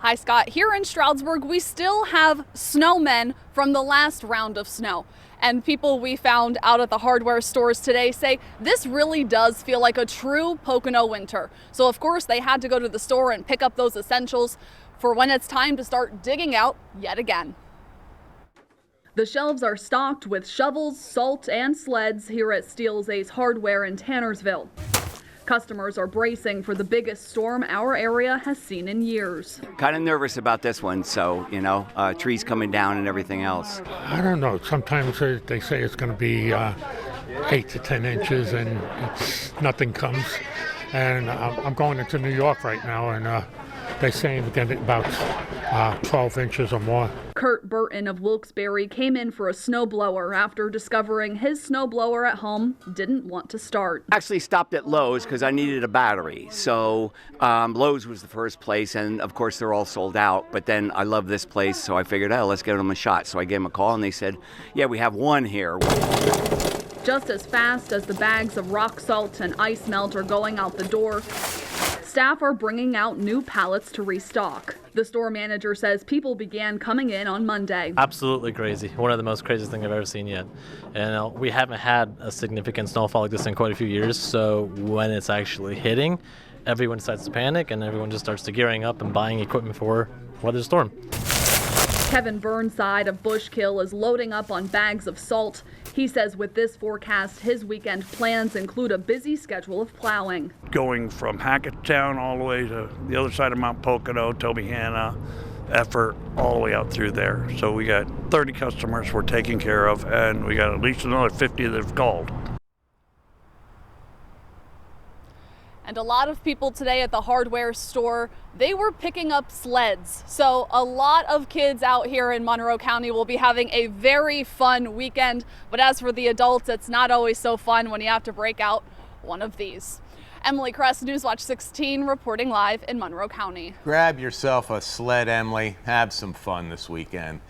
Hi, Scott. Here in Stroudsburg, we still have snowmen from the last round of snow. And people we found out at the hardware stores today say this really does feel like a true Pocono winter. So of course they had to go to the store and pick up those essentials for when it's time to start digging out yet again. The shelves are stocked with shovels, salt, and sleds here at Steele's Ace Hardware in Tannersville. Customers are bracing for the biggest storm our area has seen in years. Kind of nervous about this one, so, trees coming down and everything else. I don't know. Sometimes they say it's going to be 8 to 10 inches and nothing comes. And I'm going into New York right now, and they're saying we're getting about 12 inches or more. Kurt Burton of Wilkes-Barre came in for a snowblower after discovering his snowblower at home didn't want to start. Actually stopped at Lowe's because I needed a battery. So Lowe's was the first place, and of course they're all sold out. But then I love this place, so I figured, let's give them a shot. So I gave them a call, and they said, yeah, we have one here. Just as fast as the bags of rock salt and ice melt are going out the door, staff are bringing out new pallets to restock. The store manager says people began coming in on Monday. Absolutely crazy. One of the most craziest things I've ever seen yet. And we haven't had a significant snowfall like this in quite a few years, so when it's actually hitting, everyone starts to panic and everyone just starts to gearing up and buying equipment for weather storm. Kevin Burnside of Bushkill is loading up on bags of salt. He says with this forecast, his weekend plans include a busy schedule of plowing. Going from Hackettstown all the way to the other side of Mount Pocono, Tobyhanna, Effort, all the way out through there. So we got 30 customers we're taking care of, and we got at least another 50 that have called. And a lot of people today at the hardware store, they were picking up sleds. So a lot of kids out here in Monroe County will be having a very fun weekend. But as for the adults, it's not always so fun when you have to break out one of these. Emily Kress, Newswatch 16, reporting live in Monroe County. Grab yourself a sled, Emily. Have some fun this weekend.